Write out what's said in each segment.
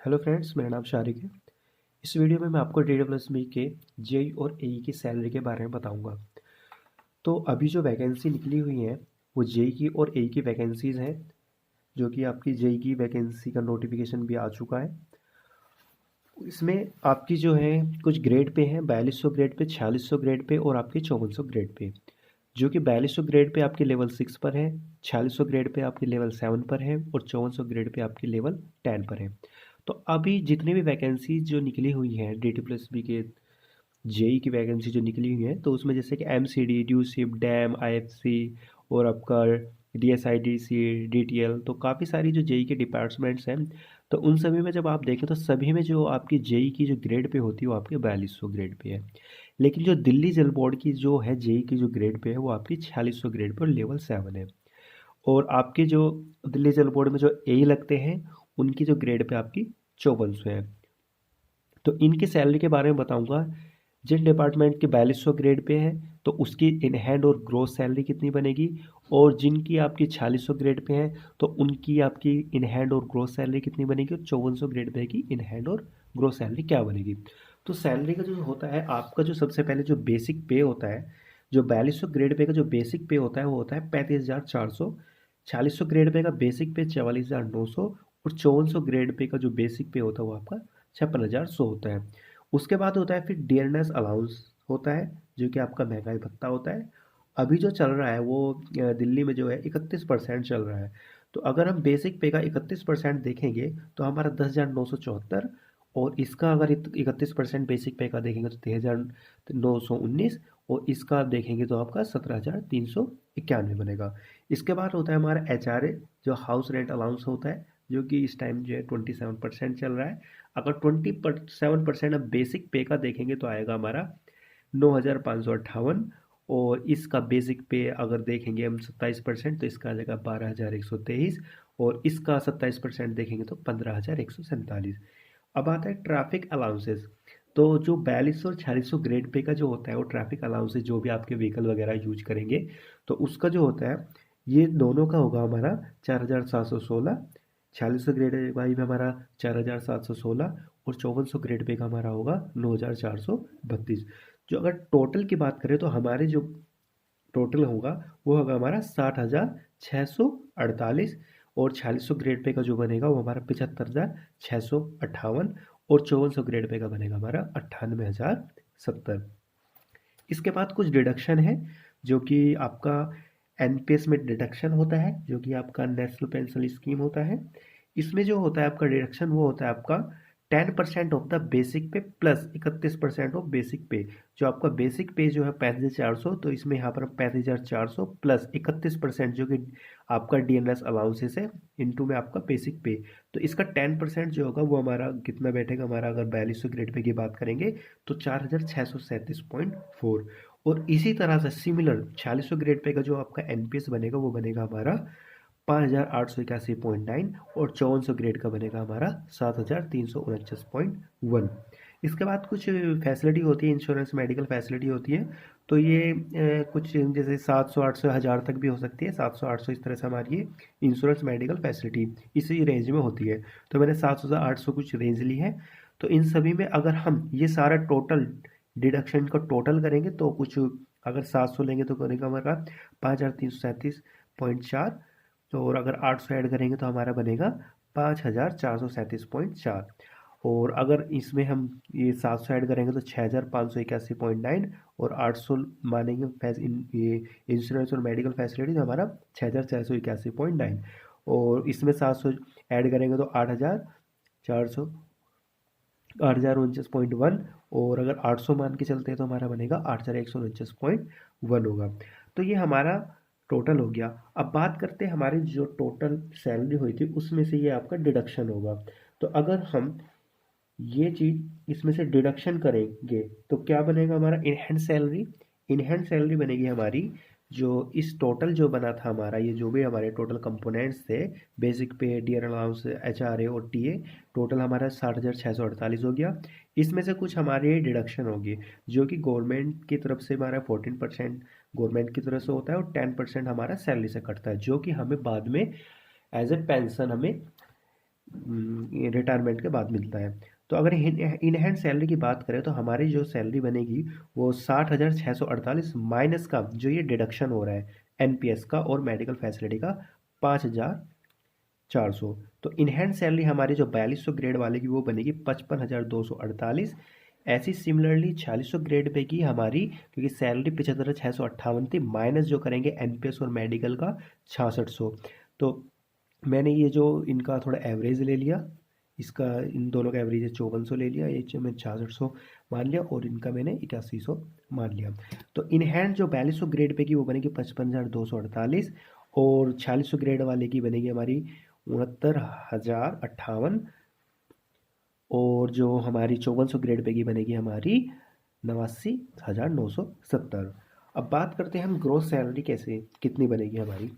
Hello friends, मेरा नाम शारिक है। इस वीडियो में मैं आपको DWSB के जेई और एई की सैलरी के बारे में बताऊंगा। तो अभी जो वैकेंसी निकली हुई है वो जेई की और एई की वैकेंसीज़ हैं, जो कि आपकी जेई की वैकेंसी का नोटिफिकेशन भी आ चुका है। इसमें आपकी जो है कुछ ग्रेड पे हैं, 4200 ग्रेड पे, 4600 ग्रेड पे और आपके 5400 ग्रेड पे। जो कि 4200 ग्रेड पे आपके लेवल 6 पर है, 4600 ग्रेड पे आपके लेवल 7 पर है और 5400 ग्रेड पे आपके लेवल 10 पर है। तो अभी जितनी भी वैकेंसी जो निकली हुई है DWSB के जेई की वैकेंसी जो निकली हुई है, तो उसमें जैसे कि MCD, ड्यूसिप, डैम, IFC और आपका DSIDC, DTL, तो काफ़ी सारी जो जेई के डिपार्टमेंट्स हैं। तो उन सभी में जब आप देखें तो सभी में जो आपकी जेई की जो ग्रेड पे होती है वो आपके 4200 ग्रेड पे है। लेकिन जो दिल्ली जल बोर्ड की जो है जेई की जो ग्रेड पे है वो आपकी 4600 ग्रेड पे और लेवल 7 है। और आपके जो दिल्ली जल बोर्ड में जो ए लगते हैं उनकी जो ग्रेड पे आपकी 5400 है। तो इनकी सैलरी के बारे में बताऊंगा। जिन डिपार्टमेंट के 4200 ग्रेड पे है तो उसकी इन हैंड और ग्रॉस सैलरी कितनी बनेगी, और जिनकी आपकी 4600 ग्रेड पे है तो उनकी आपकी इन हैंड और ग्रॉस सैलरी कितनी बनेगी, और 5400 ग्रेड पे की इन हैंड और ग्रॉस सैलरी क्या बनेगी। तो सैलरी का जो होता है आपका, जो सबसे पहले जो बेसिक पे होता है, जो 4200 ग्रेड पे का जो बेसिक पे होता है वो होता है 35,400। 4600 ग्रेड पे का बेसिक पे 44,900 और 5400 ग्रेड पे का जो बेसिक पे होता है वो आपका 56,100 होता है। उसके बाद होता है फिर डियरनेस अलाउंस होता है, जो कि आपका महंगाई भत्ता होता है। अभी जो चल रहा है वो दिल्ली में जो है 31% चल रहा है। तो अगर हम बेसिक पे का 31% देखेंगे तो हमारा 10,974, और इसका अगर 31% बेसिक पे का देखेंगे तो 13,919, और इसका आप देखेंगे तो आपका 17,391 बनेगा। इसके बाद होता है हमारा HRA, जो हाउस रेंट अलाउंस होता है, जो कि इस टाइम जो है 27% चल रहा है। अगर 27% अब बेसिक पे का देखेंगे तो आएगा हमारा 9,558, और इसका बेसिक पे अगर देखेंगे हम 27% तो इसका आ जाएगा 12,123, और इसका 27% देखेंगे तो 15,147। अब आता है ट्रैफिक अलाउंसेस। तो जो 4200 और 4600 ग्रेड पे का जो होता है वो ट्रैफिक अलाउंसेस, जो भी आपके व्हीकल वगैरह यूज करेंगे तो उसका जो होता है ये दोनों का होगा हमारा 4,716। 4600 ग्रेड वाई में हमारा 4,716 और 5400 ग्रेड पे का हमारा होगा 9,432। जो अगर टोटल की बात करें तो हमारे जो टोटल होगा वो होगा हमारा 60,648, और 4600 ग्रेड पे का जो बनेगा वो हमारा 75,658, और 5400 ग्रेड पे का बनेगा हमारा 98,070। इसके बाद कुछ डिडक्शन है, जो कि आपका एनपीएस में डिडक्शन होता है, जो कि आपका नेशनल पेंशन स्कीम होता है। इसमें जो होता है आपका डिडक्शन वो होता है आपका 10% ऑफ द बेसिक पे प्लस 31% ऑफ बेसिक पे। जो आपका बेसिक पे जो है 35,400, तो इसमें यहाँ पर 35,400 प्लस 31% जो कि आपका डीएनएस अलाउंसेस है, इनटू में आपका बेसिक पे। तो इसका 10% जो होगा वो हमारा कितना बैठेगा, हमारा अगर 4200 ग्रेड पे की बात करेंगे तो 4,637.4। और इसी तरह से सिमिलर 4600 ग्रेड पे का जो आपका एनपीएस बनेगा वो बनेगा हमारा 5,881.9, और 5400 ग्रेड का बनेगा हमारा 7,349.1। इसके बाद कुछ फैसिलिटी होती है, इंश्योरेंस मेडिकल फैसिलिटी होती है। तो ये कुछ जैसे 700 800 हज़ार तक भी हो सकती है, 700 800 इस तरह से हमारी ये इंश्योरेंस मेडिकल फैसिलिटी इसी रेंज में होती है। तो मैंने 700 से 800 कुछ रेंज ली है। तो इन सभी में अगर हम ये सारा टोटल डिडक्शन का टोटल करेंगे तो कुछ, अगर 700 लेंगे तो करेगा हमारा 5,337.4, तो और अगर 800 ऐड करेंगे तो हमारा बनेगा 5,437.4, और अगर इसमें हम ये 700 ऐड करेंगे तो 6,581.9, और 800 मानेंगे ये इंश्योरेंस और मेडिकल फैसिलिटी तो हमारा 6,681.9, और इसमें 700 ऐड करेंगे तो 8,400 8,049.1, और अगर 800 मान के चलते हैं तो हमारा बनेगा 8,149.1 होगा। तो ये हमारा टोटल हो गया। अब बात करते हैं हमारी जो टोटल सैलरी हुई थी उसमें से ये आपका डिडक्शन होगा। तो अगर हम ये चीज़ इसमें से डिडक्शन करेंगे तो क्या बनेगा हमारा in hand salary. In hand salary बनेगी हमारी, जो इस टोटल जो बना था हमारा, ये जो भी हमारे टोटल कंपोनेंट्स थे, बेसिक पे, डियर अलाउंस, HRA और टीए, टोटल हमारा 60,648 हो गया। इसमें से कुछ हमारे डिडक्शन होगी, जो कि गवर्नमेंट की तरफ से हमारा 14% गवर्नमेंट की तरफ से होता है, और 10% हमारा सैलरी से कटता है, जो कि हमें बाद में एज ए पेंशन हमें रिटायरमेंट के बाद मिलता है। तो अगर इन हैंड सैलरी की बात करें तो हमारी जो सैलरी बनेगी वो 60,648 माइनस का जो ये डिडक्शन हो रहा है एनपीएस का और मेडिकल फैसिलिटी का 5,400। तो इन हैंड सैलरी हमारी जो 4200 ग्रेड वाले की वो बनेगी 55,248। ऐसी सिमिलरली 4600 ग्रेड पे की हमारी, क्योंकि सैलरी 75,658 थी, माइनस जो करेंगे एनपीएस और मेडिकल का 6600। तो मैंने ये जो इनका थोड़ा एवरेज ले लिया, इसका इन दोनों का एवरेज है 5400 ले लिया, ये मैं 6600 मान लिया और इनका मैंने 8100 मान लिया। तो इन हैंड जो 4200 ग्रेड पे की वो बनेगी 55,248 और 4600 ग्रेड वाले की बनेगी हमारी 69,058 और जो हमारी 5400 ग्रेड पे की बनेगी हमारी 89,970। अब बात करते हैं हम ग्रोस सैलरी कैसे कितनी बनेगी हमारी।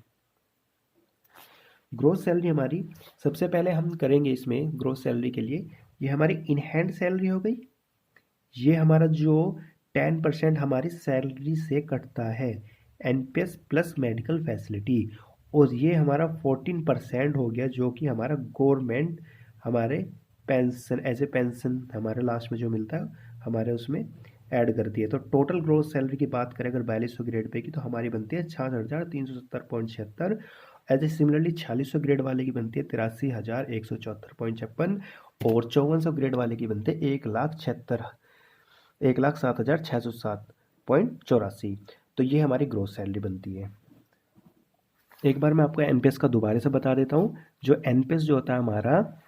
ग्रोस सैलरी हमारी सबसे पहले हम करेंगे इसमें ग्रोस सैलरी के लिए, ये हमारी इन हैंड सैलरी हो गई, ये हमारा जो 10% हमारी सैलरी से कटता है एनपीएस प्लस मेडिकल फैसिलिटी, और ये हमारा 14% हो गया जो कि हमारा गवर्नमेंट हमारे पेंशन एज ए पेंशन हमारे लास्ट में जो मिलता है हमारे उसमें ऐड करती है। तो टोटल ग्रोस सैलरी की बात करें अगर 4200 ग्रेड पे की तो हमारी बनती है 66,370.76। एज ए सिमिलरली 4600 ग्रेड वाले की बनती है 83,174.56 और 5400 ग्रेड वाले की बनती है 1,07,607.84। तो ये हमारी ग्रोस सैलरी बनती है। एक बार मैं आपको एनपीएस का दोबारा से बता देता हूँ। जो एनपीएस जो होता है हमारा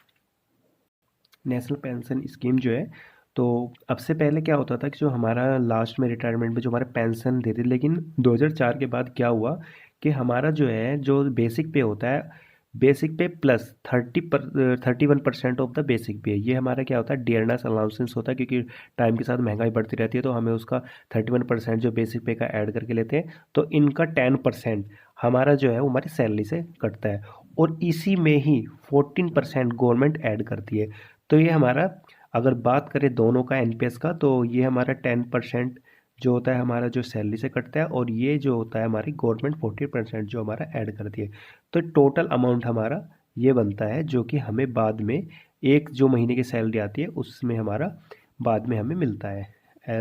नेशनल पेंशन स्कीम जो है, तो अब से पहले क्या होता था कि जो हमारा लास्ट में रिटायरमेंट में जो हमारे पेंशन देते थे, लेकिन 2004 के बाद क्या हुआ कि हमारा जो है जो बेसिक पे होता है, बेसिक पे प्लस 31% ऑफ द बेसिक पे, ये हमारा क्या होता है डियरनेस अलाउंसेंस होता है, क्योंकि टाइम के साथ महंगाई बढ़ती रहती है तो हमें उसका 31% जो बेसिक पे का ऐड करके लेते हैं। तो इनका 10% हमारा जो है वो हमारी सैलरी से कटता है और इसी में ही 14% गवर्नमेंट ऐड करती है। तो ये हमारा अगर बात करें दोनों का एनपीएस का, तो ये हमारा 10% जो होता है हमारा जो सैलरी से कटता है और ये जो होता है हमारी गवर्नमेंट 40% जो हमारा ऐड करती है। तो टोटल अमाउंट हमारा ये बनता है जो कि हमें बाद में एक जो महीने की सैलरी आती है उसमें हमारा बाद में हमें मिलता है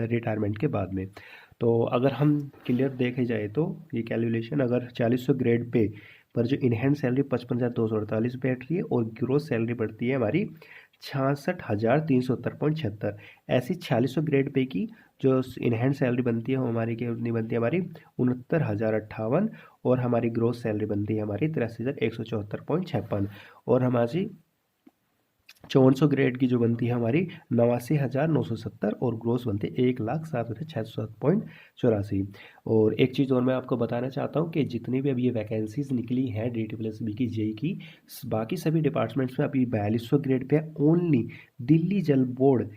रिटायरमेंट के बाद में। तो अगर हम क्लियर देखे जाए तो ये कैलकुलेशन अगर 4000 ग्रेड पे पर जो इनहैंड सैलरी 55,248 बैठ रही है और ग्रोस सैलरी बढ़ती है हमारी 66,370.76। ऐसी 4600 ग्रेड पे की जो इनहैंड सैलरी बनती है वो हमारी कितनी बनती है हमारी 69,058 और हमारी ग्रोस सैलरी बनती है हमारी 83,174.56 और हमारी 5400 ग्रेड की जो बनती है हमारी 89,970 और ग्रोस बनती है 1,07,607.84। और एक चीज़ और मैं आपको बताना चाहता हूँ कि जितनी भी अभी ये वैकेंसीज निकली हैं DSSB की जेई की, बाकी सभी डिपार्टमेंट्स में अभी 4200 ग्रेड पे है। ओनली दिल्ली जल बोर्ड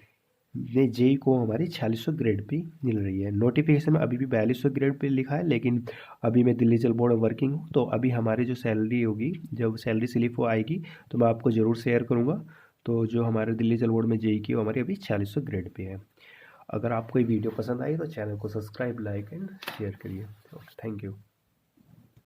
ने जेई को हमारी 4600 ग्रेड पे मिल रही है। नोटिफिकेशन में अभी भी 4200 ग्रेड पे लिखा है, लेकिन अभी मैं दिल्ली जल बोर्ड में वर्किंग हूँ तो अभी हमारी जो सैलरी होगी जब सैलरी स्लिप वो आएगी तो मैं आपको ज़रूर शेयर करूँगा। तो जो हमारे दिल्ली जल बोर्ड में जेई की वो हमारी अभी 4600 ग्रेड पे है। अगर आपको ये वीडियो पसंद आई तो चैनल को सब्सक्राइब लाइक एंड शेयर करिए। Thank you.